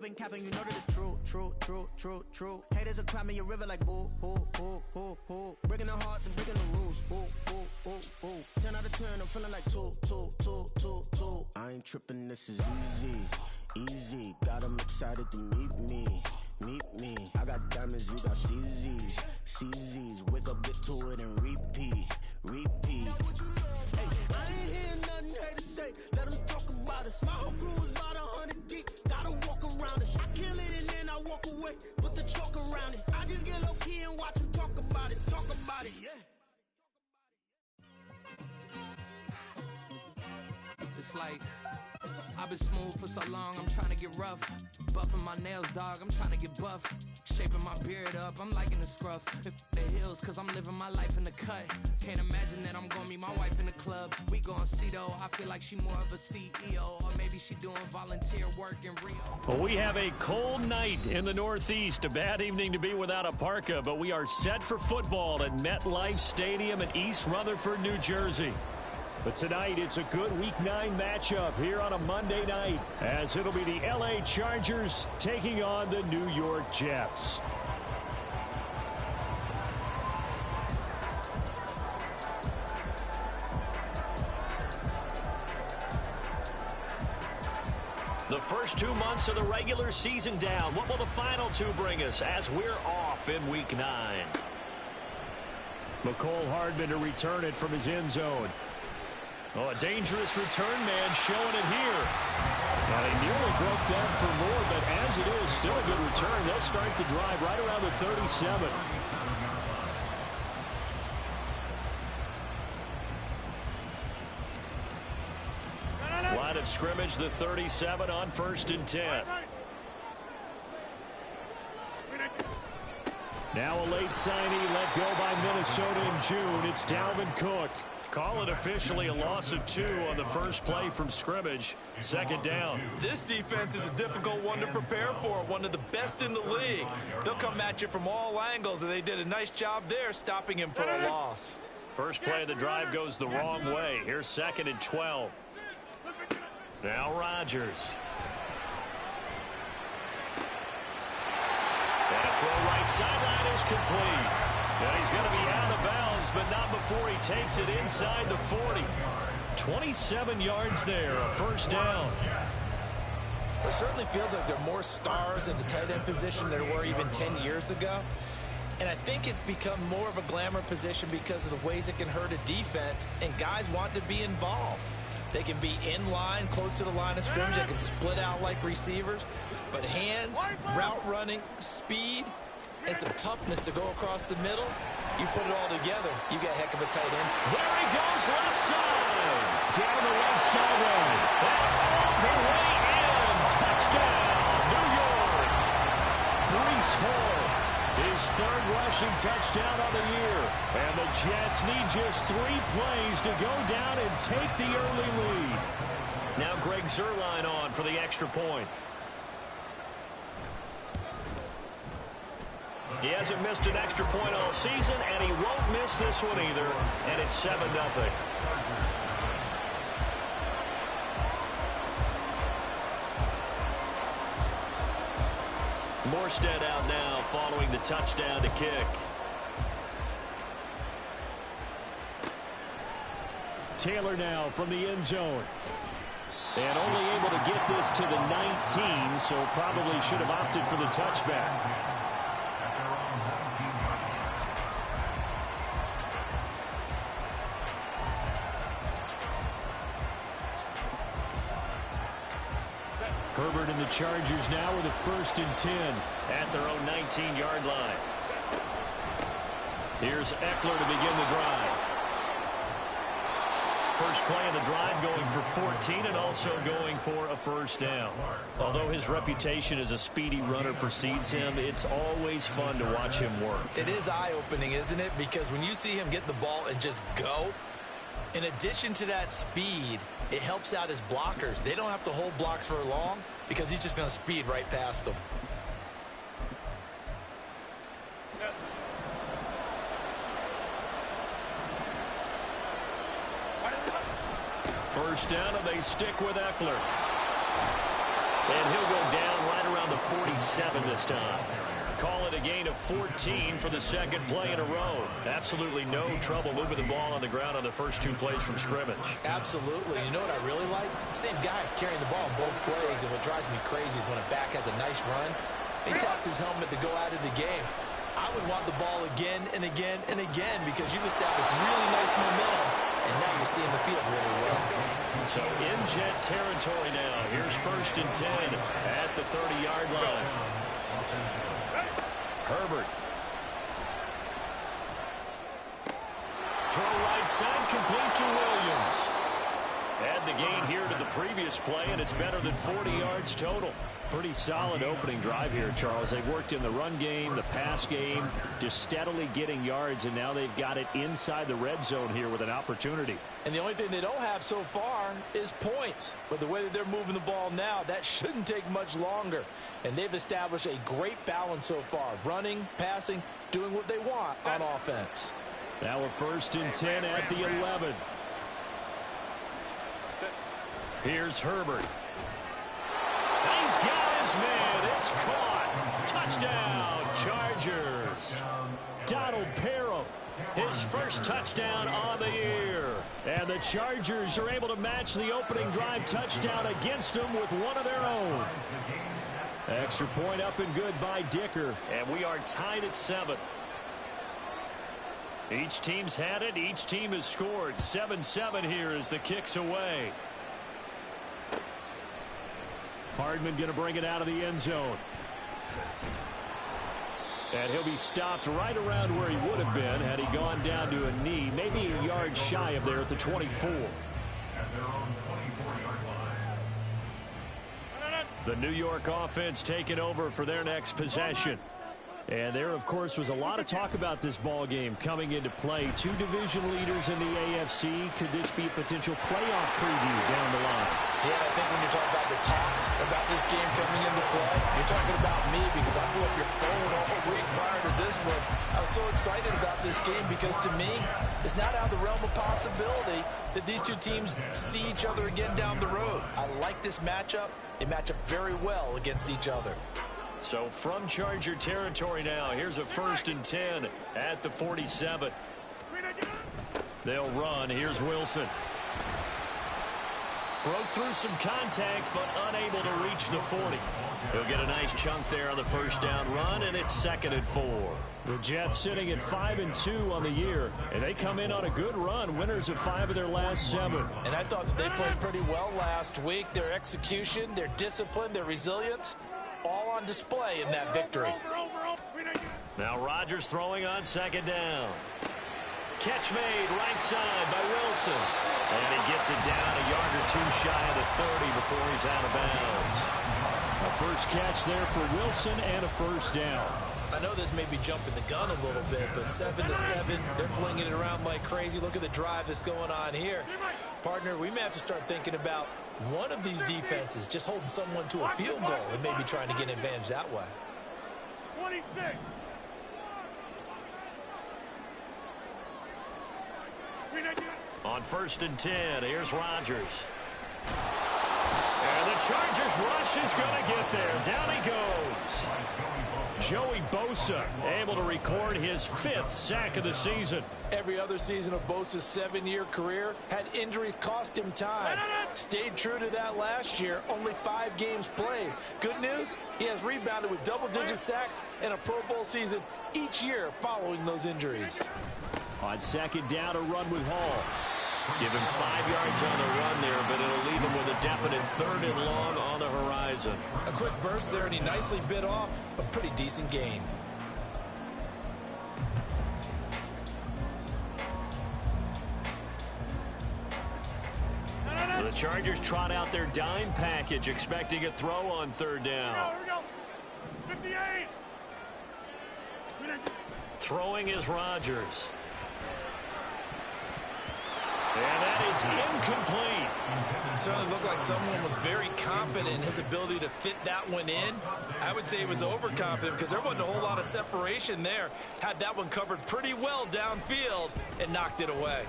Been capping, you know that it's true. Haters are climbing your river like boo. Breaking the hearts and breaking the rules. Ooh. 10 out of 10, I'm feeling like two. I ain't tripping, this is easy. Got 'em excited to meet me. I got diamonds, you got CZs. Wake up, get to it, and repeat. Hey, I ain't hearing nothing haters say. Let them talk about us. My whole crew is about 100 deep. Gotta walk around it. I kill it and then I walk away. Put the chalk around it. I just get low key and watch them talk about it. Yeah. Just like I've been smooth for so long, I'm trying to get rough. Buffing my nails, dog, I'm trying to get buff. Shaping my beard up, I'm liking the scruff. The hills, cause I'm living my life in the cut. Can't imagine that I'm gonna meet my wife in the club. We gon' see though, I feel like she more of a CEO. Or maybe she doing volunteer work in Rio. Well, we have a cold night in the Northeast. A bad evening to be without a parka, but we are set for football at MetLife Stadium in East Rutherford, New Jersey. But tonight, it's a good Week 9 matchup here on a Monday night, as it'll be the LA Chargers taking on the New York Jets. The first 2 months of the regular season down. What will the final two bring us as we're off in Week 9? McCole Hardman to return it from his end zone. Oh, a dangerous return man showing it here. Now, they nearly broke that for more, but as it is, still a good return. They'll start the drive right around the 37. Line of scrimmage, the 37 on 1st and 10. Now a late signee let go by Minnesota in June. It's Dalvin Cook. Call it officially a loss of 2 on the first play from scrimmage. 2nd down. This defense is a difficult one to prepare for, one of the best in the league. They'll come at you from all angles, and they did a nice job there stopping him for a loss. First play of the drive goes the wrong way. Here's 2nd and 12. Now Rodgers. And a throw right sideline is complete. And he's going to be out of bounds, but not before he takes it inside the 40. 27 yards there, a 1st down. It certainly feels like there are more stars at the tight end position than there were even 10 years ago. And I think it's become more of a glamour position because of the ways it can hurt a defense, and guys want to be involved. They can be in line, close to the line of scrimmage. They can split out like receivers. But hands, route running, speed, and some toughness to go across the middle, you put it all together, you got a heck of a tight end. There he goes, left side. Down the left sideline. And all the way in. Touchdown, New York. Breece Hall, his 3rd rushing touchdown of the year. And the Jets need just 3 plays to go down and take the early lead. Now Greg Zuerlein on for the extra point. He hasn't missed an extra point all season, and he won't miss this one either, and it's 7-0. Morstead out now following the touchdown to kick. Taylor now from the end zone. And only able to get this to the 19, so probably should have opted for the touchback. Herbert and the Chargers now with a 1st and 10 at their own 19-yard line. Here's Eckler to begin the drive. First play of the drive going for 14 and also going for a 1st down. Although his reputation as a speedy runner precedes him, it's always fun to watch him work. It is eye-opening, isn't it? Because when you see him get the ball and just go, in addition to that speed, it helps out his blockers. They don't have to hold blocks for long because he's just going to speed right past them. First down, and they stick with Eckler. And he'll go down right around the 47 this time. Call it a gain of 14 for the second play in a row. Absolutely no trouble moving the ball on the ground on the first 2 plays from scrimmage. Absolutely. You know what I really like? Same guy carrying the ball in both plays, and what drives me crazy is when a back has a nice run, he taps his helmet to go out of the game. I would want the ball again and again and again because you've established really nice momentum, and now you're seeing the field really well. So in jet territory now. Here's 1st and 10 at the 30-yard line. Herbert. Throw right side, complete to Williams. Add the gain here to the previous play, and it's better than 40 yards total. Pretty solid opening drive here, Charles. They've worked in the run game, the pass game, just steadily getting yards, and now they've got it inside the red zone here with an opportunity. And the only thing they don't have so far is points. But the way that they're moving the ball now, that shouldn't take much longer. And they've established a great balance so far. Running, passing, doing what they want on offense. Now a 1st and 10 at the 11. Here's Herbert. He's got his man. It's caught. Touchdown, Chargers. Donald Parham, his first touchdown on the year. And the Chargers are able to match the opening drive touchdown against them with one of their own. Extra point up and good by Dicker. And we are tied at 7. Each team's had it. Each team has scored. 7-7 here as the kick's away. Hardman going to bring it out of the end zone. And he'll be stopped right around where he would have been had he gone down to a knee, maybe a yard shy of there at the 24. The New York offense taking over for their next possession. And there, of course, was a lot of talk about this ball game coming into play. 2 division leaders in the AFC. Could this be a potential playoff preview down the line? Yeah, I think when you're talking about the talk about this game coming into play, you're talking about me because I blew up your phone all week prior to this one. I was so excited about this game because to me, it's not out of the realm of possibility that these 2 teams see each other again down the road. I like this matchup. They match up very well against each other. So from Charger territory now, here's a 1st and 10 at the 47. They'll run. Here's Wilson. Broke through some contact, but unable to reach the 40. He'll get a nice chunk there on the 1st down run, and it's 2nd and 4. The Jets sitting at 5-2 on the year, and they come in on a good run, winners of 5 of their last 7. And I thought that they played pretty well last week. Their execution, their discipline, their resilience, all on display in that victory. Now Rodgers throwing on 2nd down. Catch made right side by Wilson. And he gets it down a yard or 2 shy of the 30 before he's out of bounds. A first catch there for Wilson and a 1st down. I know this may be jumping the gun a little bit, but 7-7, they're flinging it around like crazy. Look at the drive that's going on here. Partner, we may have to start thinking about one of these defenses just holding someone to a field goal and maybe trying to get an advantage that way. 26. On 1st and 10, here's Rodgers. And the Chargers rush is going to get there. Down he goes. Joey Bosa able to record his 5th sack of the season. Every other season of Bosa's 7-year career had injuries cost him time. Stayed true to that last year, only 5 games played. Good news, he has rebounded with double-digit sacks and a Pro Bowl season each year following those injuries. On 2nd down, a run with Hall. Give him 5 yards on the run there, but it'll leave him with a definite 3rd and long on the horizon. A quick burst there, and he nicely bit off a pretty decent gain. The Chargers trot out their dime package, expecting a throw on 3rd down. Here we go. 58. Throwing is Rodgers. And that is incomplete. It certainly looked like someone was very confident in his ability to fit that one in. I would say he was overconfident because there wasn't a whole lot of separation there. Had that one covered pretty well downfield and knocked it away.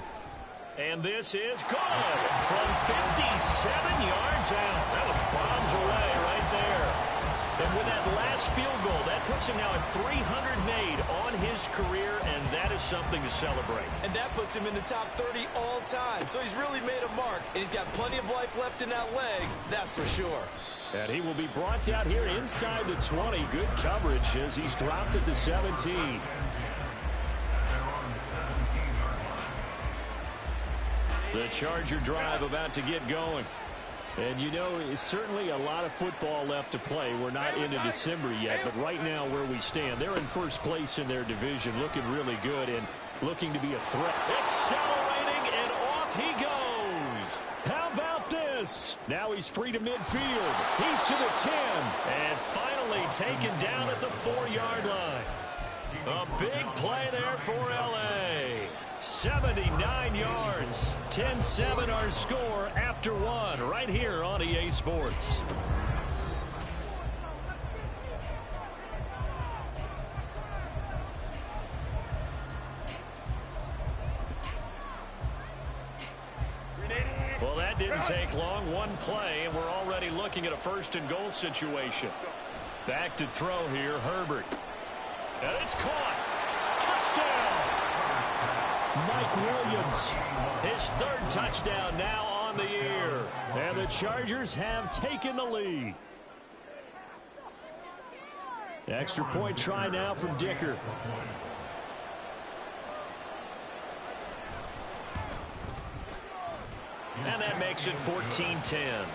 And this is good from 57 yards out. That was bombs away right And with that last field goal, that puts him now at 300 made on his career, and that is something to celebrate. And that puts him in the top 30 all time. So he's really made a mark, and he's got plenty of life left in that leg, that's for sure. And he will be brought down here inside the 20. Good coverage as he's dropped at the 17. The Charger drive about to get going. And you know, it's certainly a lot of football left to play. We're not into December yet, but right now where we stand, they're in first place in their division, looking really good and looking to be a threat. Accelerating, and off he goes. How about this? Now he's free to midfield. He's to the 10. And finally taken down at the 4-yard line. A big play there for LA. 79 yards. 10-7 our score after one right here on EA Sports. Well, that didn't take long. One play, and we're already looking at a 1st and goal situation. Back to throw here, Herbert. And it's caught. Touchdown! Mike Williams, his 3rd touchdown now on the year. And the Chargers have taken the lead. Extra point try now from Dicker. And that makes it 14-10.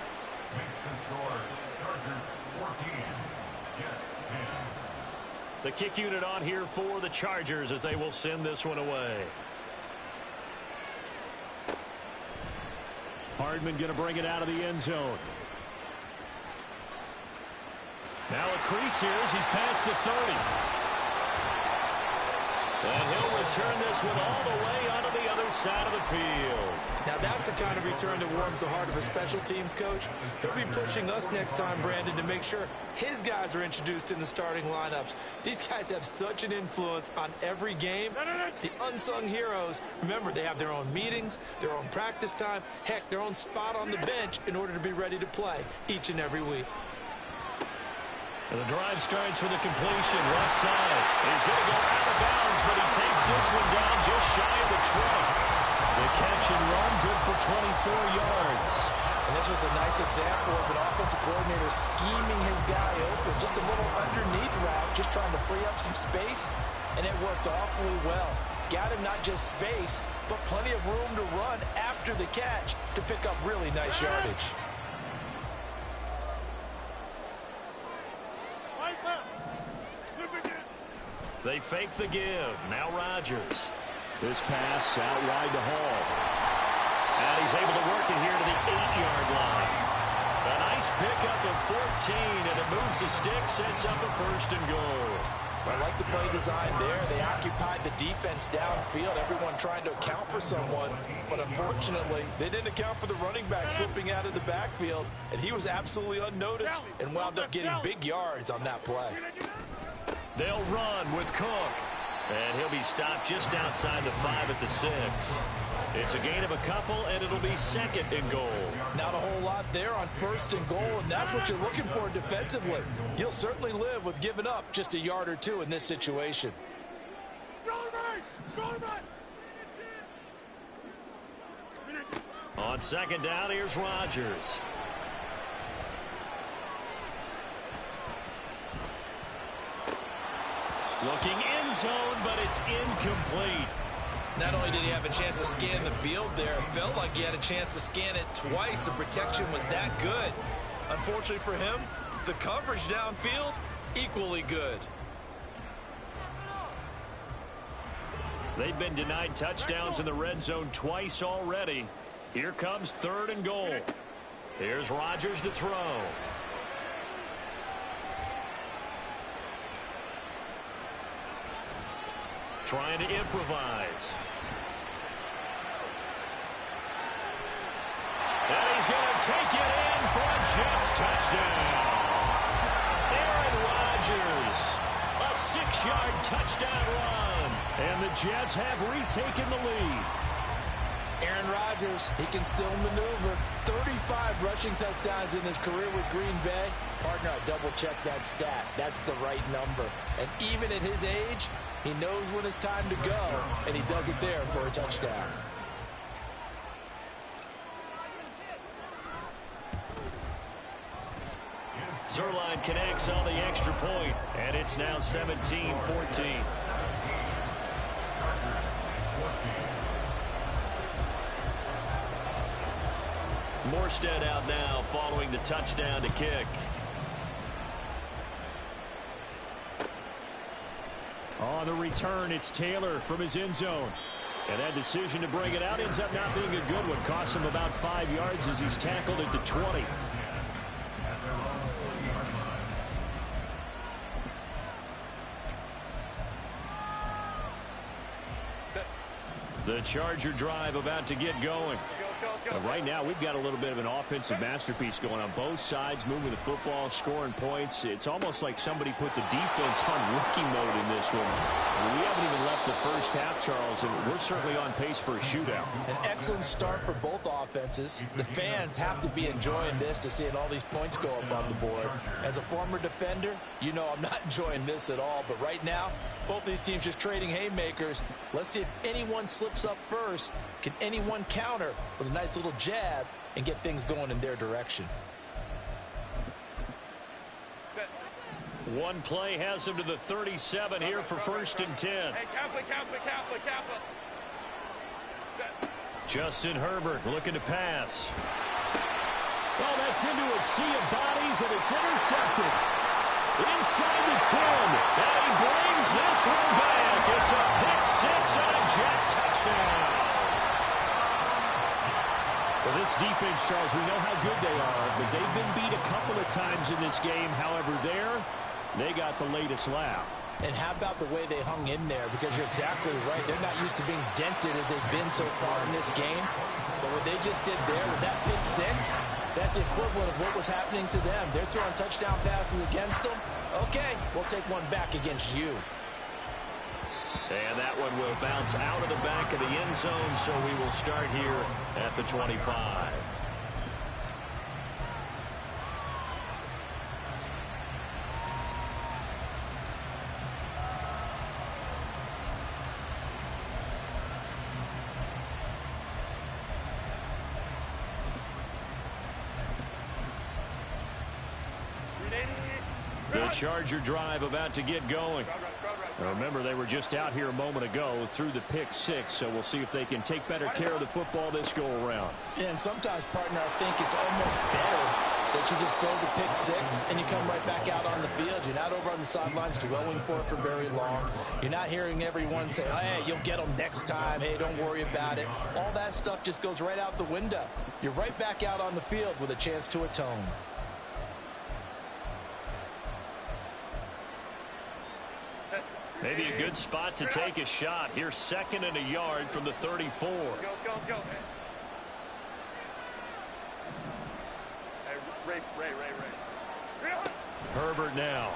The kick unit on here for the Chargers as they will send this one away. Hardman going to bring it out of the end zone. Now a crease here as he's past the 30. And he'll return this one all the way onto the other side of the field. Now that's the kind of return that warms the heart of a special teams coach. He'll be pushing us next time, Brandon, to make sure his guys are introduced in the starting lineups. These guys have such an influence on every game. The unsung heroes, remember, they have their own meetings, their own practice time, heck, their own spot on the bench in order to be ready to play each and every week. And the drive starts with a completion, left side. He's going to go out of bounds, but he takes this one down just shy of the 20. The catch and run, good for 24 yards. And this was a nice example of an offensive coordinator scheming his guy open. Just a little underneath route, just trying to free up some space, and it worked awfully well. Got him not just space, but plenty of room to run after the catch to pick up really nice yardage. They fake the give. Now Rodgers. This pass out wide to Hall. And he's able to work it here to the 8-yard line. A nice pickup of 14, and it moves the stick, sets up a 1st and goal. I like the play design there. They occupied the defense downfield, everyone trying to account for someone. But unfortunately, they didn't account for the running back slipping out of the backfield, and he was absolutely unnoticed and wound up getting big yards on that play. They'll run with Cook. And he'll be stopped just outside the 5 at the 6. It's a gain of a couple, and it'll be 2nd and goal. Not a whole lot there on 1st and goal, and that's what you're looking for defensively. You'll certainly live with giving up just a yard or two in this situation. On 2nd down, here's Rodgers. Looking end zone, but it's incomplete. Not only did he have a chance to scan the field there, it felt like he had a chance to scan it twice. The protection was that good. Unfortunately for him, the coverage downfield, equally good. They've been denied touchdowns in the red zone twice already. Here comes 3rd and goal. Here's Rodgers to throw. Trying to improvise. And he's going to take it in for a Jets touchdown. Aaron Rodgers, a 6-yard touchdown run. And the Jets have retaken the lead. Aaron Aaron Rodgers, he can still maneuver. 35 rushing touchdowns in his career with Green Bay. Partner, I double-checked that stat. That's the right number. And even at his age, he knows when it's time to go, and he does it there for a touchdown. Zerline connects on the extra point, and it's now 17-14. Morstead out now following the touchdown to kick. On the return, it's Taylor from his end zone. And that decision to bring it out ends up not being a good one. Costs him about 5 yards as he's tackled at the 20. The Charger drive about to get going. Right now, we've got a little bit of an offensive masterpiece going on both sides, moving the football, scoring points. It's almost like somebody put the defense on rookie mode in this one. We haven't even left the first half, Charles, and we're certainly on pace for a shootout. An excellent start for both offenses. The fans have to be enjoying this to seeing all these points go up on the board. As a former defender, you know I'm not enjoying this at all. But right now, both these teams just trading haymakers. Let's see if anyone slips up first. Can anyone counter with a nice little jab and get things going in their direction? One play has him to the 37 here for 1st and 10. Hey, Kappa. Justin Herbert looking to pass. Well, that's into a sea of bodies, and it's intercepted. Inside the 10, and he brings this one back. It's a pick six and a Jet touchdown. Well, this defense, Charles, we know how good they are, but they've been beat a couple of times in this game. However, they got the latest laugh. And how about the way they hung in there? Because you're exactly right. They're not used to being dented as they've been so far in this game. But what they just did there with that pick six, that's the equivalent of what was happening to them. They're throwing touchdown passes against them. Okay, we'll take one back against you. And that one will bounce out of the back of the end zone, so we will start here at the 25. The Charger drive about to get going. Now remember, they were just out here a moment ago through the pick six, so we'll see if they can take better care of the football this go around. Yeah, and sometimes, partner, I think it's almost better that you just throw the pick six and you come right back out on the field. You're not over on the sidelines dwelling for it for very long. You're not hearing everyone say, hey, you'll get them next time. Hey, don't worry about it. All that stuff just goes right out the window. You're right back out on the field with a chance to atone. Maybe a good spot to take a shot. Here's 2nd and a yard from the 34. Let's go. Hey, Ray. Herbert now.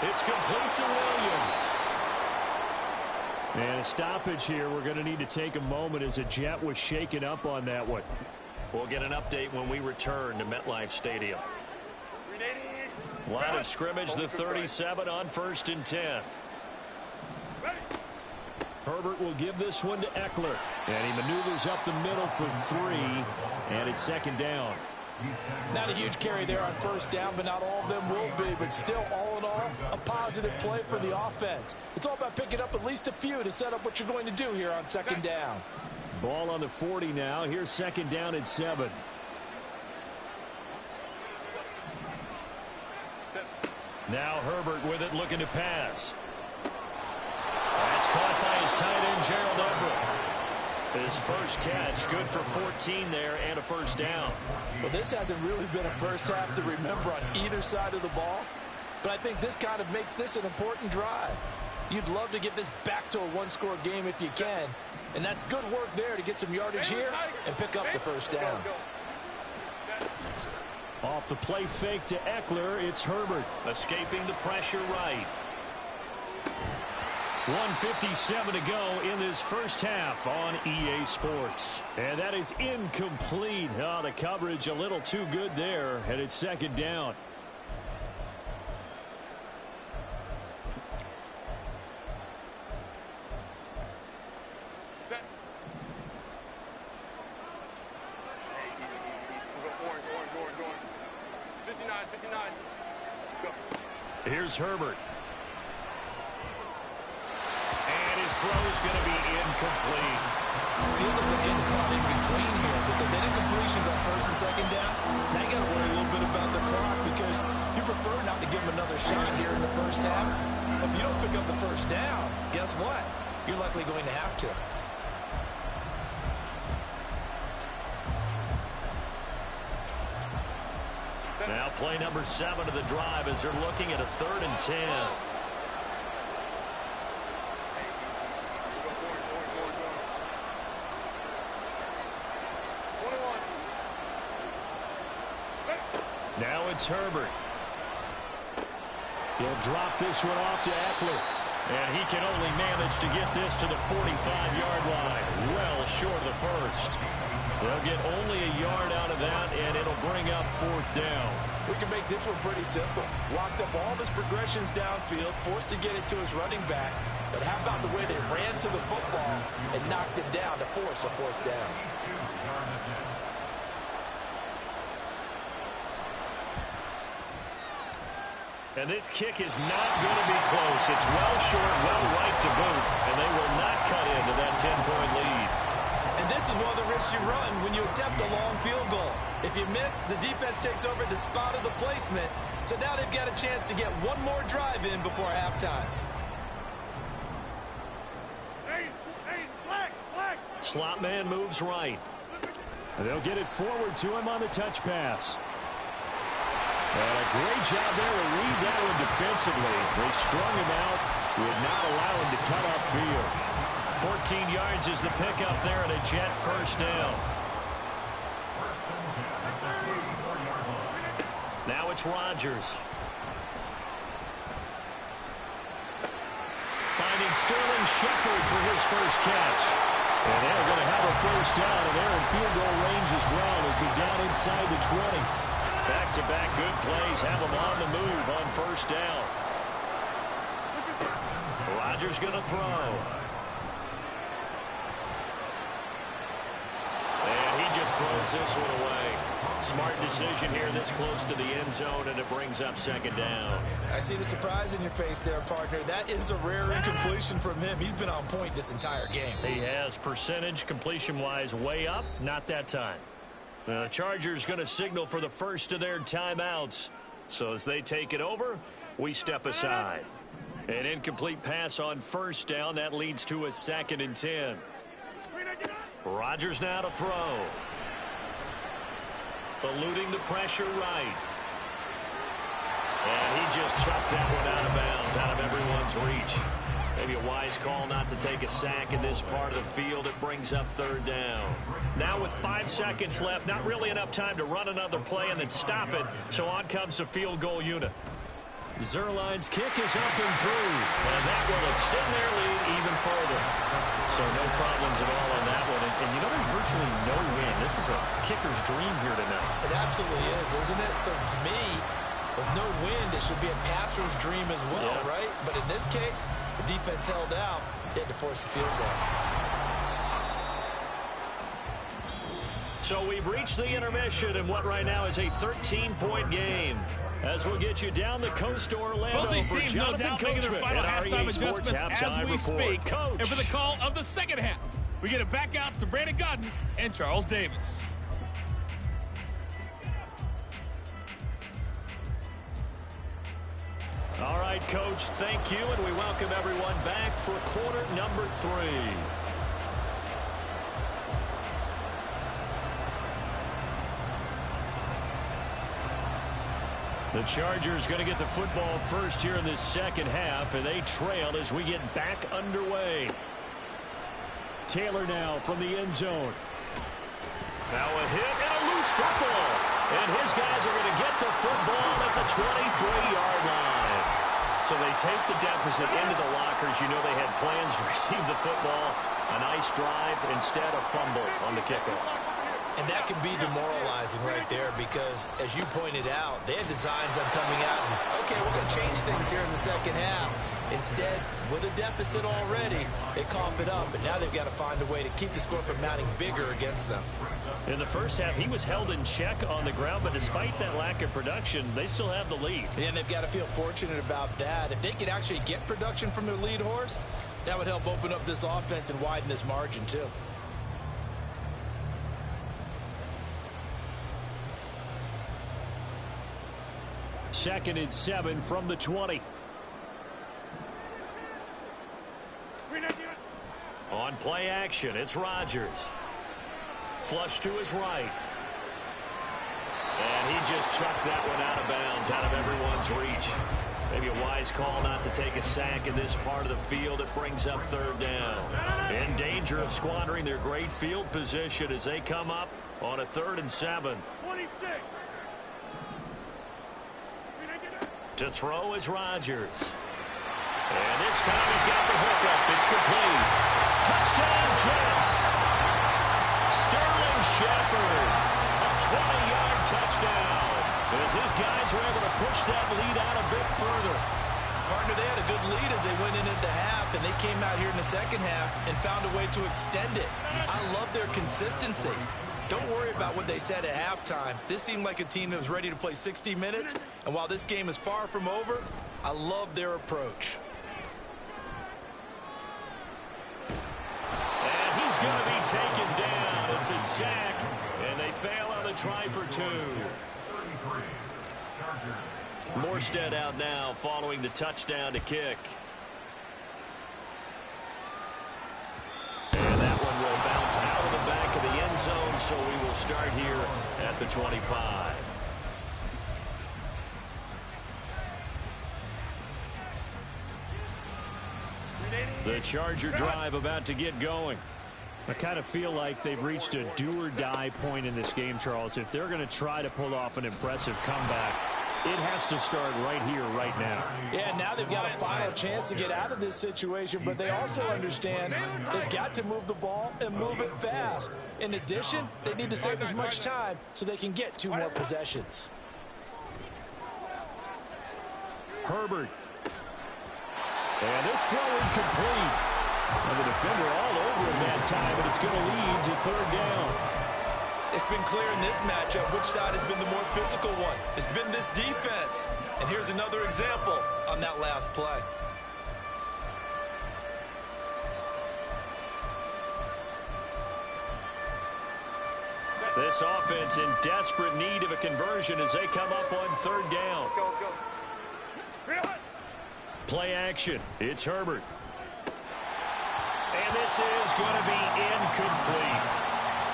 It's complete to Williams. And a stoppage here. We're going to need to take a moment as a Jet was shaken up on that one. We'll get an update when we return to MetLife Stadium. Line of scrimmage, the 37 on 1st and 10. Herbert will give this one to Eckler. And he maneuvers up the middle for 3. And it's 2nd down. Not a huge carry there on 1st down, but not all of them will be. But still, all in all, a positive play for the offense. It's all about picking up at least a few to set up what you're going to do here on 2nd down. Ball on the 40 now. Here's 2nd down at 7. Now Herbert with it, looking to pass. That's caught by his tight end, Gerald Everett. His first catch, good for 14 there and a 1st down. Well, this hasn't really been a first half to remember on either side of the ball, but I think this kind of makes this an important drive. You'd love to get this back to a one-score game if you can, and that's good work there to get some yardage here and pick up the 1st down. Off the play fake to Eckler, it's Herbert. Escaping the pressure right. 1:57 to go in this first half on EA Sports. And that is incomplete. Oh, the coverage a little too good there, and it's second down. Set. Orange. 59. Go. Here's Herbert. And his throw is going to be incomplete. Feels like they're getting caught in between here because any completions on first and second down, now you got to worry a little bit about the clock because you prefer not to give them another shot here in the first half. If you don't pick up the first down, guess what? You're likely going to have to. Now play number 7 of the drive as they're looking at a 3rd and 10. Now it's Herbert. He'll drop this one off to Eckler. And he can only manage to get this to the 45-yard line. Well short of the first. They'll get only a yard out of that, and it'll bring up 4th down. We can make this one pretty simple. Locked up all of his progressions downfield, forced to get it to his running back. But how about the way they ran to the football and knocked it down to force a 4th down? And this kick is not going to be close. It's well short, well right to boot, and they will not cut into that 10-point lead. And this is one of the risks you run when you attempt a long field goal. If you miss, the defense takes over the spot of the placement. So now they've got a chance to get one more drive in before halftime. Slot man moves right. And they'll get it forward to him on the touch pass. And a great job there to read that one defensively. They strung him out, would not allow him to cut upfield. 14 yards is the pickup there and a Jet first down. Now it's Rodgers. Finding Sterling Shepard for his first catch. And they're going to have a first down, and they're in field goal range as well as they're down inside the 20. Back-to-back good plays have them on the move on first down. Rodgers going to throw. And he just throws this one away. Smart decision here this close to the end zone, and it brings up second down. I see the surprise in your face there, partner. That is a rare incompletion from him. He's been on point this entire game. He has percentage completion-wise way up, not that time. The Chargers going to signal for the first of their timeouts. So as they take it over, we step aside. An incomplete pass on first down. That leads to a 2nd and 10. Rodgers now to throw. Eluding the pressure right. And he just chucked that one out of bounds, out of everyone's reach. Maybe a wise call not to take a sack in this part of the field. It brings up 3rd down. Now with 5 seconds left, not really enough time to run another play and then stop it. So on comes the field goal unit. Zerline's kick is up and through. And that will extend their lead even further. So no problems at all on that one. And you know, there's virtually no win. This is a kicker's dream here tonight. It absolutely is, isn't it? So to me, with no wind, it should be a passer's dream as well, right? But in this case, the defense held out. They had to force the field goal. So we've reached the intermission in what right now is a 13-point game. As we'll get you down the coast to Orlando. Both these for teams Jonathan no doubt making their final halftime adjustments as we speak. Coach. And for the call of the second half, we get it back out to Brandon Godden and Charles Davis. All right, Coach, thank you, and we welcome everyone back for quarter number 3. The Chargers going to get the football first here in this second half, and they trail as we get back underway. Taylor now from the end zone. Now a hit and a loose football. And his guys are going to get the football at the 23-yard line. So they take the deficit into the lockers. You know they had plans to receive the football. A nice drive, instead a fumble on the kickoff. And that can be demoralizing right there because, as you pointed out, they had designs on coming out and, okay, we're going to change things here in the second half. Instead, with a deficit already, they cough it up, and now they've got to find a way to keep the score from mounting bigger against them. In the first half, he was held in check on the ground, but despite that lack of production, they still have the lead. And they've got to feel fortunate about that. If they could actually get production from their lead horse, that would help open up this offense and widen this margin, too. Second and 7 from the 20. On play action, it's Rodgers. Flush to his right. And he just chucked that one out of bounds, out of everyone's reach. Maybe a wise call not to take a sack in this part of the field. It brings up third down. In danger of squandering their great field position as they come up on a 3rd and 7. 26. To throw is Rodgers. And this time he's got the hookup. It's complete. Touchdown, Jets. Sterling Shepard. A 20-yard touchdown. As his guys were able to push that lead out a bit further. Partner, they had a good lead as they went into the half, and they came out here in the second half and found a way to extend it. I love their consistency. Don't worry about what they said at halftime. This seemed like a team that was ready to play 60 minutes, and while this game is far from over, I love their approach. And he's going to be taken down. It's a sack, and they fail on the try for 2. Morstead out now following the touchdown to kick. And that one will bounce out of the back of the end zone, so we will start here at the 25. The Charger drive about to get going. I kind of feel like they've reached a do-or-die point in this game, Charles. If they're going to try to pull off an impressive comeback, it has to start right here, right now. Yeah, now they've got a final chance to get out of this situation, but they also understand they've got to move the ball and move it fast. In addition, they need to save as much time so they can get 2 more possessions. Herbert. And this throw incomplete. And the defender all over him that time, but it's going to lead to 3rd down. It's been clear in this matchup which side has been the more physical one. It's been this defense. And here's another example on that last play. This offense in desperate need of a conversion as they come up on 3rd down. Let's go. Play action. It's Herbert. And this is going to be incomplete.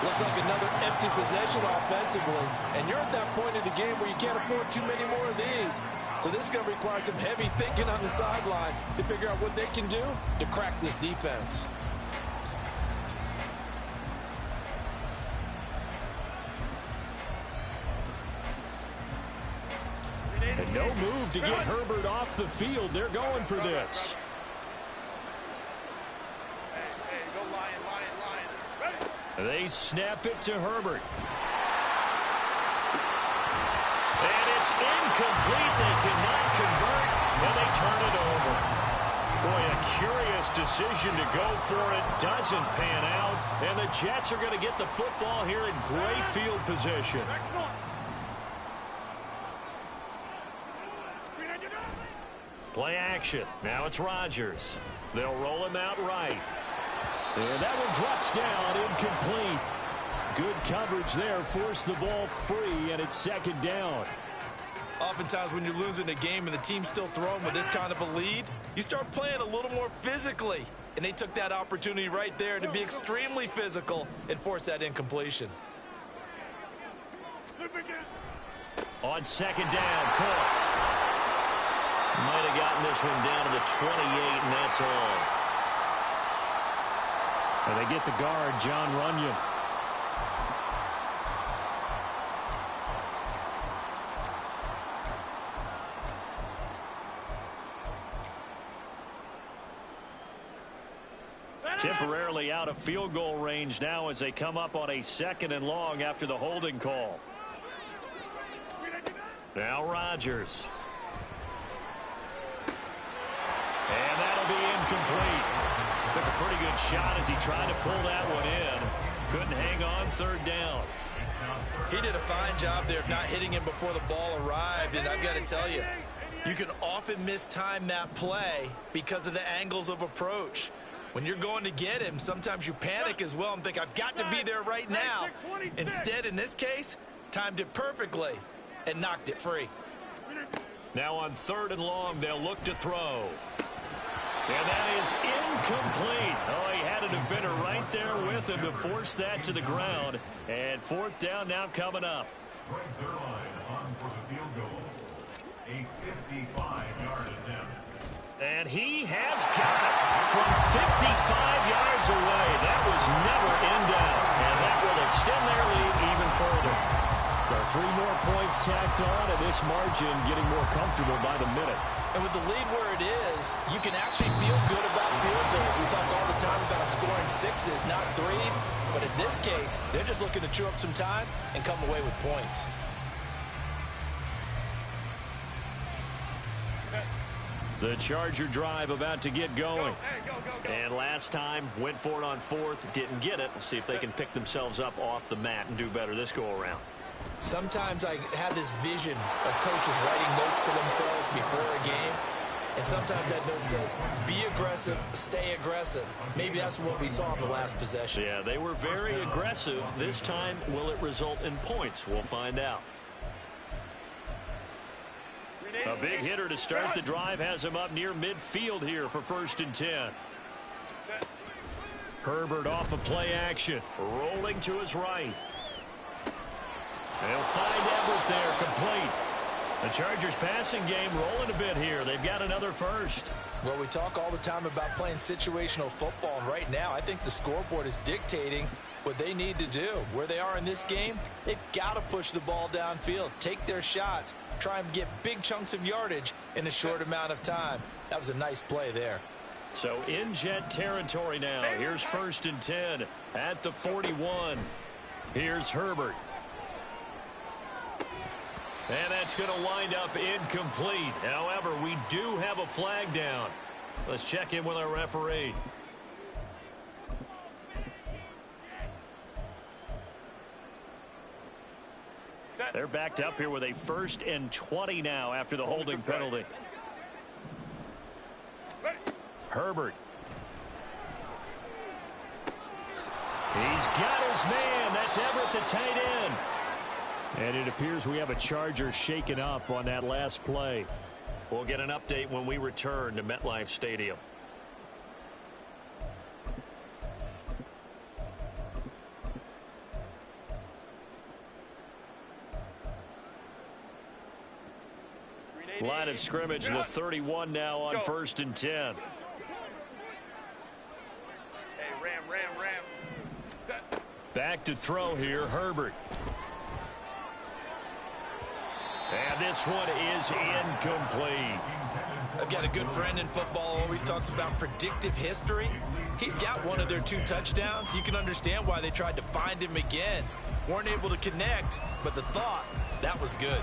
Looks like another empty possession offensively. And you're at that point in the game where you can't afford too many more of these. So this is going to require some heavy thinking on the sideline to figure out what they can do to crack this defense. And no move to get Herbert off the field. They're going for this. Hey, go Lion. Ready? They snap it to Herbert. And it's incomplete. They cannot convert, and they turn it over. Boy, a curious decision to go for it. Doesn't pan out, and the Jets are going to get the football here in great field position. Play action. Now it's Rodgers. They'll roll him out right. And that one drops down, incomplete. Good coverage there, forced the ball free, and it's 2nd down. Oftentimes when you're losing a game and the team's still throwing with this kind of a lead, you start playing a little more physically. And they took that opportunity right there to be extremely physical and force that incompletion. On 2nd down, Cook. Might have gotten this one down to the 28, and that's all. And they get the guard, John Runyon. Temporarily out of field goal range now as they come up on a 2nd and long after the holding call. Now Rodgers. And that'll be incomplete. Took a pretty good shot as he tried to pull that one in. Couldn't hang on 3rd down. He did a fine job there of not hitting him before the ball arrived, and I've got to tell you, you can often mistime that play because of the angles of approach. When you're going to get him, sometimes you panic as well and think, I've got to be there right now. Instead, in this case, timed it perfectly and knocked it free. Now on 3rd and long, they'll look to throw. And that is incomplete. Oh, he had a defender right there with him to force that to the ground. And 4th down now coming up. Brings their line on for the field goal. A 55-yard attempt. And he has got it from 55 yards away. That was never in doubt. And that will extend their lead even further. Got 3 more points tacked on, and this margin getting more comfortable by the minute. And with the lead where it is, you can actually feel good about field goals. We talk all the time about scoring 6s, not 3s. But in this case, they're just looking to chew up some time and come away with points. The Charger drive about to get going. And last time, went for it on 4th, didn't get it. We'll see if they can pick themselves up off the mat and do better this go-around. Sometimes I have this vision of coaches writing notes to themselves before a game. And sometimes that note says, be aggressive, stay aggressive. Maybe that's what we saw in the last possession. Yeah, they were very aggressive. This time, will it result in points? We'll find out. A big hitter to start the drive has him up near midfield here for 1st and 10. Herbert off of play action, rolling to his right. They'll find Everett there, complete. The Chargers passing game rolling a bit here. They've got another first. Well, we talk all the time about playing situational football, and right now I think the scoreboard is dictating what they need to do. Where they are in this game, they've got to push the ball downfield, take their shots, try and get big chunks of yardage in a short amount of time. That was a nice play there. So in Jet territory now. Here's 1st and 10 at the 41. Here's Herbert. And that's going to wind up incomplete. However, we do have a flag down. Let's check in with our referee. They're backed up here with a 1st and 20 now after the holding penalty. Herbert. He's got his man. That's Everett, the tight end. And it appears we have a Charger shaken up on that last play. We'll get an update when we return to MetLife Stadium. Line of scrimmage, the 31 now on 1st and 10. Hey, ram. Set. Back to throw here, Herbert. And this one is incomplete. I've got a good friend in football, always talks about predictive history. He's got one of their 2 touchdowns. You can understand why they tried to find him again. Weren't able to connect, but the thought, that was good.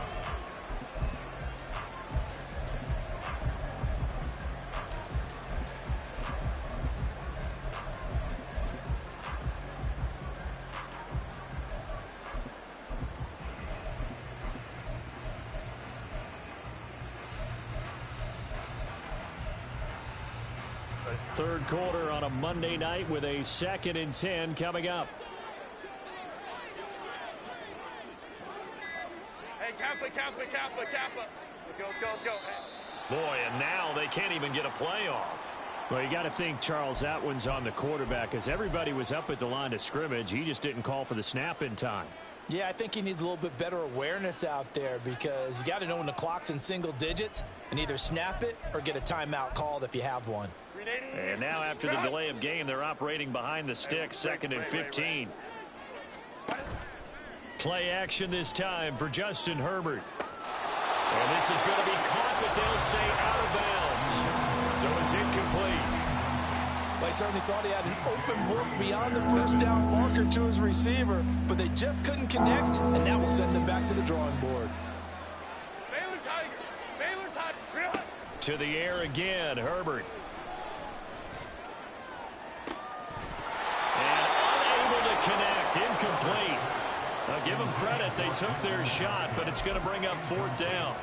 Third quarter on a Monday night with a 2nd and 10 coming up. Hey, Kappa. Let's go. Boy, and now they can't even get a play off. Well, you got to think, Charles, that one's on the quarterback, as everybody was up at the line of scrimmage. He just didn't call for the snap in time. Yeah, I think he needs a little bit better awareness out there, because you got to know when the clock's in single digits and either snap it or get a timeout called if you have one. And now after the delay of game, they're operating behind the sticks, 2nd and 15. Play action this time for Justin Herbert. And this is going to be caught, but they'll say out of bounds. So it's incomplete. Well, he certainly thought he had an open look beyond the first down marker to his receiver, but they just couldn't connect, and that will send them back to the drawing board. Baylor Tigers! Baylor Tigers! To the air again, Herbert. And unable to connect, incomplete. Now give them credit, they took their shot, but it's going to bring up 4th down.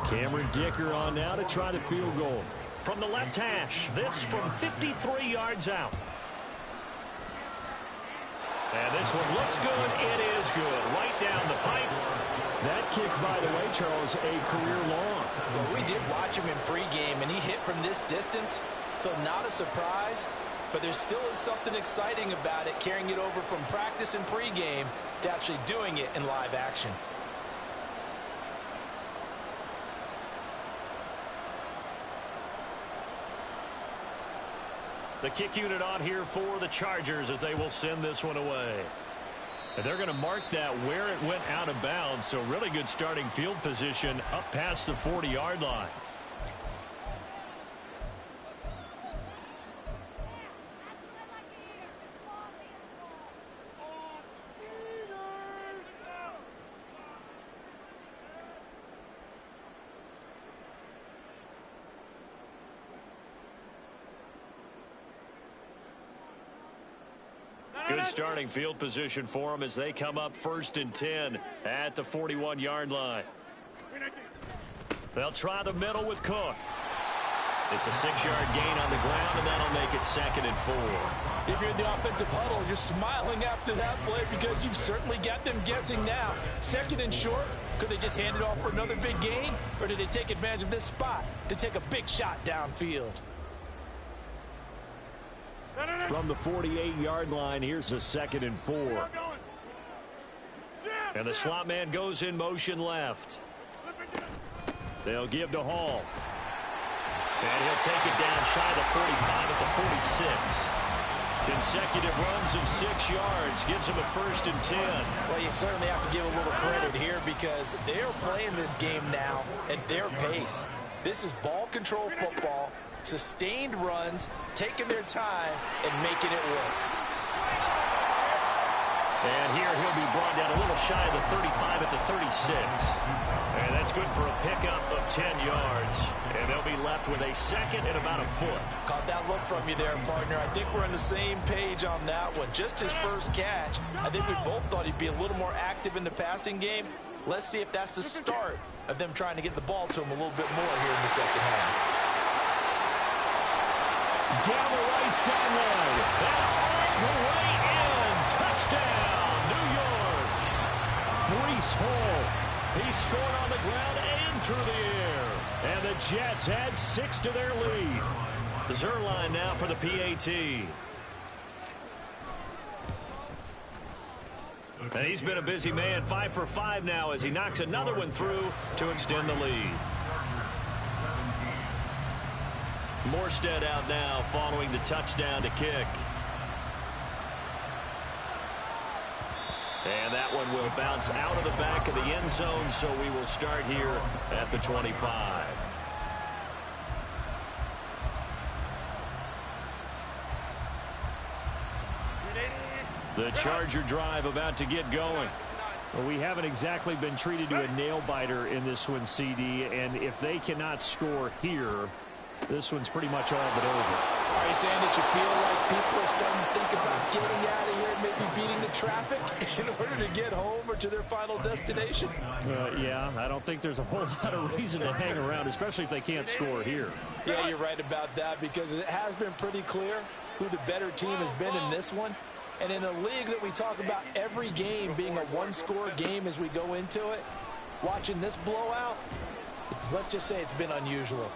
Cameron Dicker on now to try the field goal. From the left hash, this from 53 yards out. And this one looks good. It is good. Right down the pipe. That kick, by the way, Charles, a career long. Well, we did watch him in pregame, and he hit from this distance, so not a surprise. But there still is something exciting about it, carrying it over from practice and pregame to actually doing it in live action. The kick unit on here for the Chargers as they will send this one away. And they're going to mark that where it went out of bounds, so really good starting field position up past the 40-yard line. Good starting field position for them as they come up 1st and 10 at the 41-yard line. They'll try the middle with Cook. It's a 6-yard gain on the ground, and that'll make it 2nd and 4. If you're in the offensive huddle, you're smiling after that play because you've certainly got them guessing now. 2nd and short, could they just hand it off for another big gain, or did they take advantage of this spot to take a big shot downfield? From the 48-yard line, here's a 2nd and 4. And the slot man goes in motion left. They'll give to Hall. And he'll take it down shy of the 45 at the 46. Consecutive runs of 6 yards gives him a 1st and 10. Well, you certainly have to give a little credit here because they're playing this game now at their pace. This is ball control football, sustained runs, taking their time, and making it work. And here he'll be brought down a little shy of the 35 at the 36. And that's good for a pickup of 10 yards. And they'll be left with a 2nd and about a foot. Caught that look from you there, partner. I think we're on the same page on that one. Just his first catch. I think we both thought he'd be a little more active in the passing game. Let's see if that's the start of them trying to get the ball to him a little bit more here in the second half. Down the right sideline. And all the way in. Touchdown, New York. Breece Hall. He scored on the ground and through the air. And the Jets add 6 to their lead. Zerline now for the PAT. And he's been a busy man, 5 for 5 now as he knocks another one through to extend the lead. Morstead out now following the touchdown to kick. And that one will bounce out of the back of the end zone, so we will start here at the 25. The Charger drive about to get going. Well, we haven't exactly been treated to a nail-biter in this one, CD, and if they cannot score here, this one's pretty much all but over. Are you saying that you feel like people are starting to think about getting out of here and maybe beating the traffic in order to get home or to their final destination? Yeah, I don't think there's a whole lot of reason to hang around, especially if they can't score here. Yeah, you're right about that because it has been pretty clear who the better team has been in this one. And in a league that we talk about every game being a one-score game as we go into it, watching this blowout, let's just say it's been unusual.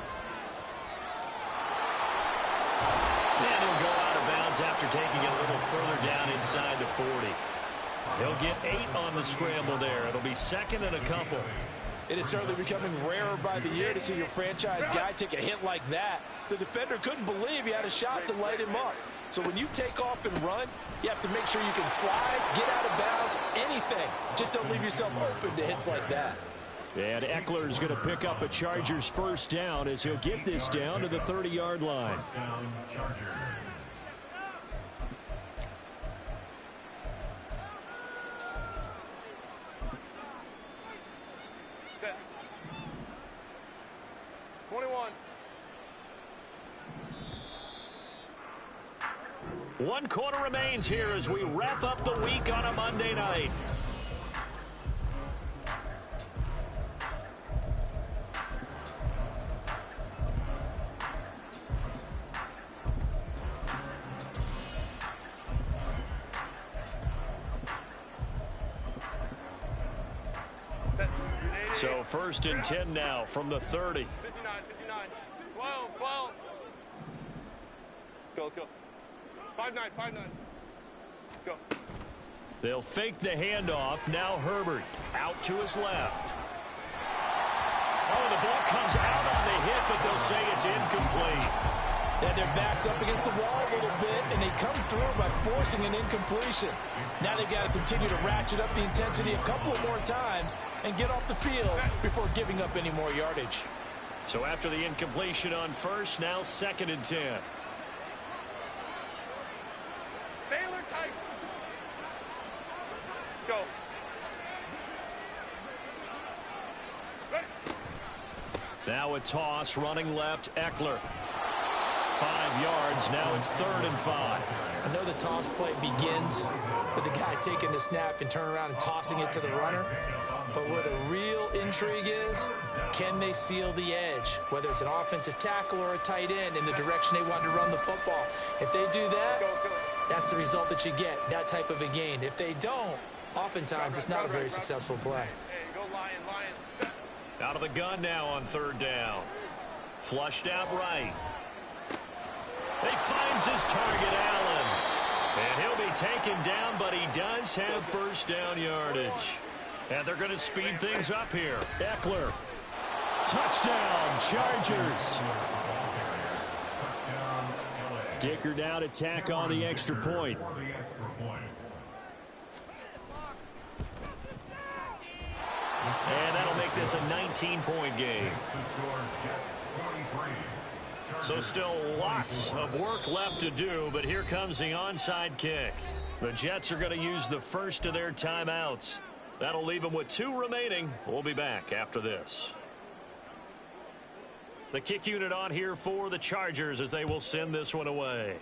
And he'll go out of bounds after taking it a little further down inside the 40. He'll get 8 on the scramble there. It'll be 2nd and a couple. It is certainly becoming rarer by the year to see your franchise guy take a hit like that. The defender couldn't believe he had a shot to light him up. So when you take off and run, you have to make sure you can slide, get out of bounds, anything. Just don't leave yourself open to hits like that. And Eckler's going to pick up a Chargers first down as he'll get this down to the 30-yard line. First down, Chargers. Set. 21. One quarter remains here as we wrap up the week on a Monday night. So first and 10 now from the 30. 59, 12, 12. Go, let's go. 5-9, 5-9. Go. They'll fake the handoff. Now Herbert out to his left. Oh, the ball comes out on the hit, but they'll say it's incomplete. And their back's up against the wall a little bit, and they come through by forcing an incompletion. Now they've got to continue to ratchet up the intensity a couple of more times and get off the field before giving up any more yardage. So after the incompletion on first, now second and 10. Baylor tight. Go. Ready. Now a toss, running left, Eckler. 5 yards, now it's 3rd and 5. I know the toss play begins with the guy taking the snap and turning around and tossing it to the runner. But where the real intrigue is, can they seal the edge? Whether it's an offensive tackle or a tight end in the direction they want to run the football. If they do that, that's the result that you get, that type of a gain. If they don't, oftentimes it's not a very successful play. Hey, go Lion, Lion. Set. Out of the gun now on 3rd down. Flushed out right. He finds his target, Allen. And he'll be taken down, but he does have first down yardage. And they're going to speed things up here. Eckler. Touchdown, Chargers. Dicker down to tack on the extra point. And that'll make this a 19-point game. So still lots of work left to do, but here comes the onside kick. The Jets are going to use the first of their timeouts. That'll leave them with 2 remaining. We'll be back after this. The kick unit on here for the Chargers as they will send this one away.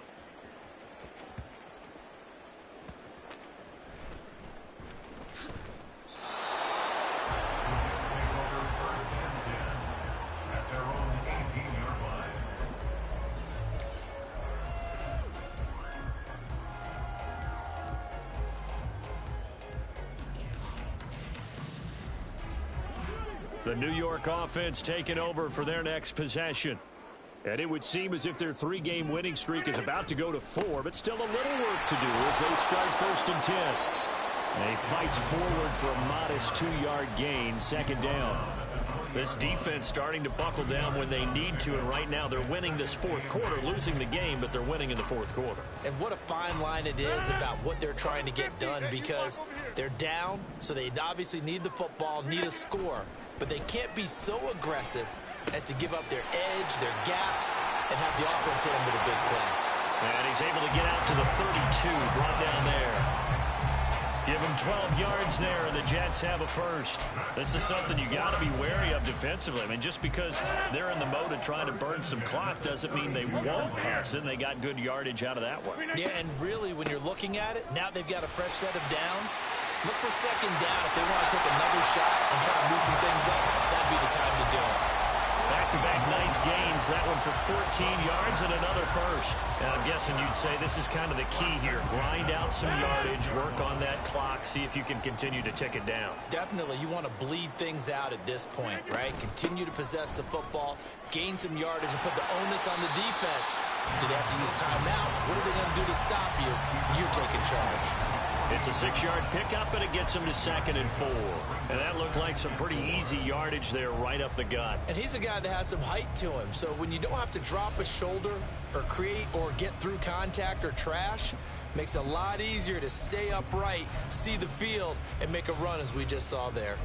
The New York offense taking over for their next possession. And it would seem as if their 3-game winning streak is about to go to 4, but still a little work to do as they start first and 10. And he fights forward for a modest 2-yard gain, 2nd down. This defense starting to buckle down when they need to, and right now they're winning this 4th quarter, losing the game, but they're winning in the 4th quarter. And what a fine line it is about what they're trying to get done, because they're down, so they obviously need the football, need a score. But they can't be so aggressive as to give up their edge, their gaps, and have the offense hit them with a big play. And he's able to get out to the 32, brought down there. Give him 12 yards there, and the Jets have a first. This is something you got to be wary of defensively. I mean, just because they're in the mode of trying to burn some clock doesn't mean they won't pass it, and they got good yardage out of that one. Yeah, and really, when you're looking at it, now they've got a fresh set of downs. Look for 2nd down if they want to take another shot and try to loosen things up. That'd be the time to do it. Back-to-back nice gains. That one for 14 yards and another first. And I'm guessing you'd say this is kind of the key here. Grind out some yardage, work on that clock, see if you can continue to tick it down. Definitely. You want to bleed things out at this point, right? Continue to possess the football, gain some yardage, and put the onus on the defense. Do they have to use timeouts? What are they going to do to stop you? You're taking charge. It's a 6-yard pickup, and it gets him to 2nd and 4. And that looked like some pretty easy yardage there right up the gut. And he's a guy that has some height to him. So when you don't have to drop a shoulder or create or get through contact or trash, makes it a lot easier to stay upright, see the field, and make a run as we just saw there.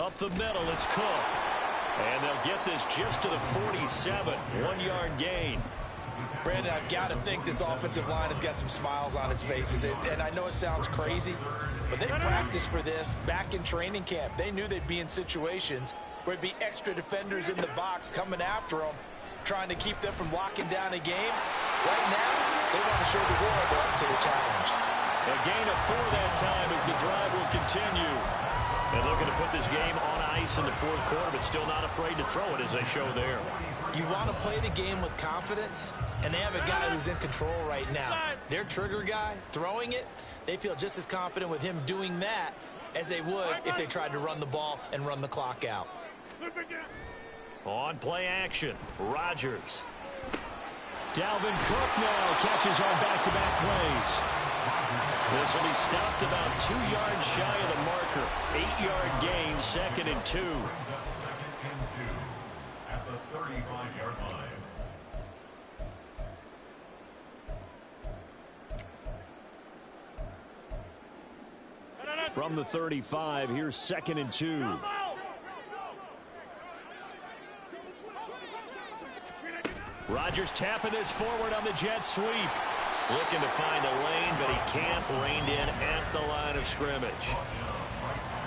Up the middle, it's Cook. And they'll get this just to the 47. 1-yard gain. Brandon, I've got to think this offensive line has got some smiles on its faces. And I know it sounds crazy, but they practiced for this back in training camp. They knew they'd be in situations where it'd be extra defenders in the box coming after them, trying to keep them from locking down a game. Right now, they want to show the world they're up to the challenge. A gain of 4 that time as the drive will continue. And looking to put this game on ice in the fourth quarter, but still not afraid to throw it as they show there. You want to play the game with confidence, and they have a guy who's in control right now. Their trigger guy, throwing it, they feel just as confident with him doing that as they would if they tried to run the ball and run the clock out. On play action, Rodgers. Dalvin Cook now catches on back-to-back plays. This will be stopped about 2 yards shy of the marker. 8-yard gain, 2nd and 2. At the 35-yard line. From the 35, here's 2nd and 2. Rodgers tapping this forward on the jet sweep. Looking to find a lane, but he can't. Reined in at the line of scrimmage.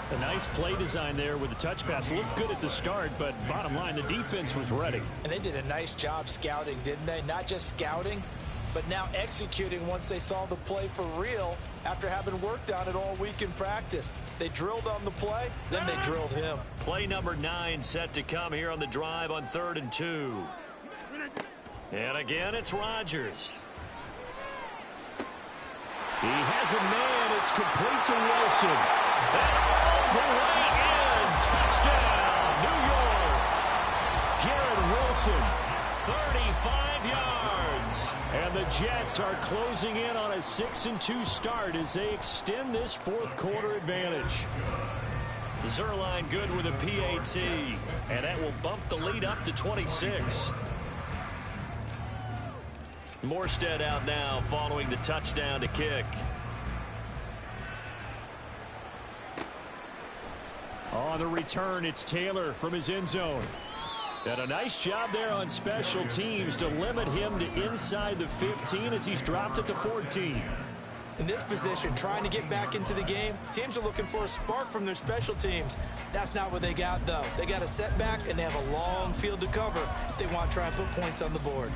A nice play design there with the touch pass. Looked good at the start, but bottom line, the defense was ready. And they did a nice job scouting, didn't they? Not just scouting, but now executing once they saw the play for real after having worked on it all week in practice. They drilled on the play, then they drilled him. Play number 9 set to come here on the drive on 3rd and 2. And again, it's Rodgers. He has a man. It's complete to Wilson. And all the way in. Touchdown, New York. Garrett Wilson, 35 yards. And the Jets are closing in on a 6-2 start as they extend this fourth quarter advantage. Zerline good with a PAT. And that will bump the lead up to 26. Morstead out now following the touchdown to kick. On the return, it's Taylor from his end zone. And a nice job there on special teams to limit him to inside the 15 as he's dropped at the 14. In this position, trying to get back into the game, teams are looking for a spark from their special teams. That's not what they got, though. They got a setback, and they have a long field to cover if they want to try and put points on the board.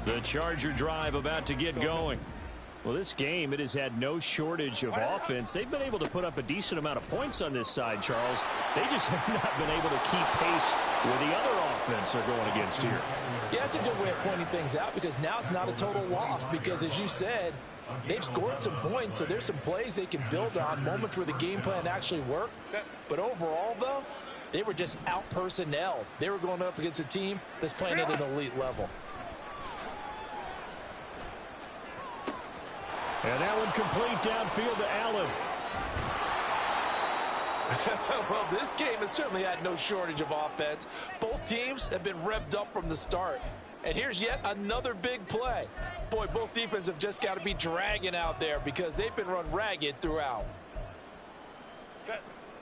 The Charger drive about to get going. Well, this game, it has had no shortage of offense. They've been able to put up a decent amount of points on this side, Charles. They just have not been able to keep pace with the other offense they're going against here. Yeah, that's a good way of pointing things out because now it's not a total loss because, as you said, they've scored some points, so there's some plays they can build on, moments where the game plan actually worked. But overall, though, they were just out-personnel. They were going up against a team that's playing at an elite level. And that one complete downfield to Allen. Well, this game has certainly had no shortage of offense. Both teams have been revved up from the start. And here's yet another big play. Boy, both defenses have just got to be dragging out there because they've been run ragged throughout.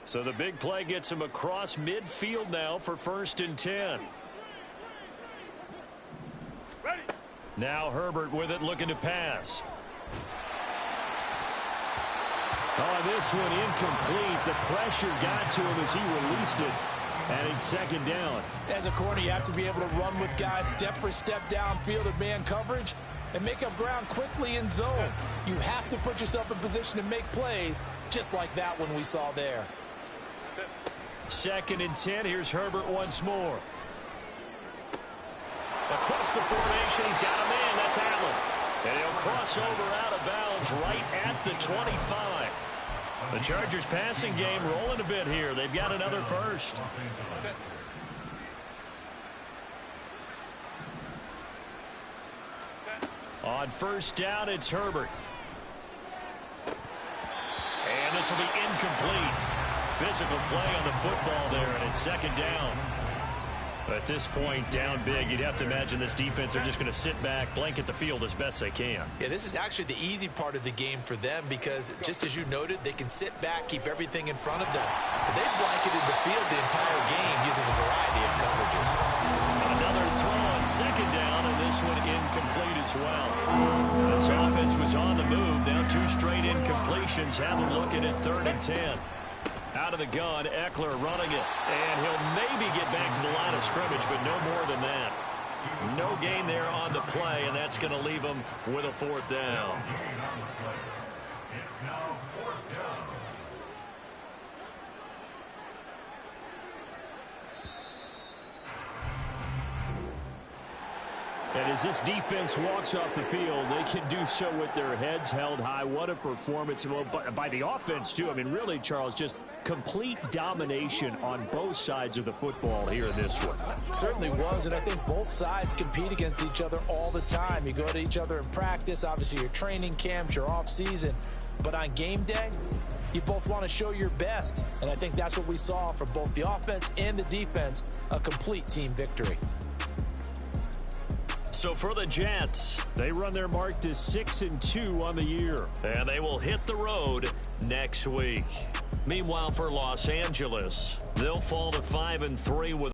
So the big play gets him across midfield now for 1st and 10. Ready. Now Herbert with it, looking to pass. Oh, this one incomplete. The pressure got to him as he released it. And it's 2nd down. As a corner, you have to be able to run with guys step for step downfield in man coverage and make up ground quickly in zone. You have to put yourself in position to make plays, just like that one we saw there. 2nd and 10. Here's Herbert once more. Across the formation, he's got a man. That's Allen. And he'll cross over out of bounds right at the 25. The Chargers passing game rolling a bit here. They've got another first. On 1st down, it's Herbert. And this will be incomplete. Physical play on the football there, and it's 2nd down. At this point, down big, you'd have to imagine this defense are just going to sit back, blanket the field as best they can. Yeah, this is actually the easy part of the game for them because, just as you noted, they can sit back, keep everything in front of them. But they've blanketed the field the entire game using a variety of coverages. Another throw on second down, and this one incomplete as well. This offense was on the move. Now 2 straight incompletions. Have them looking at 3rd and 10. Out of the gun, Eckler running it. And he'll maybe get back to the line of scrimmage, but no more than that. No gain there on the play, and that's going to leave him with a 4th down. It's now 4th down. And as this defense walks off the field, they can do so with their heads held high. What a performance by the offense, too. I mean, really, Charles, just complete domination on both sides of the football here in this one. Certainly was, and I think both sides compete against each other all the time. You go to each other in practice, obviously your training camps, your off-season. But on game day, you both want to show your best. And I think that's what we saw from both the offense and the defense, a complete team victory. So for the Jets, they run their mark to 6-2 on the year. And they will hit the road next week. Meanwhile, for Los Angeles, they'll fall to 5-3 with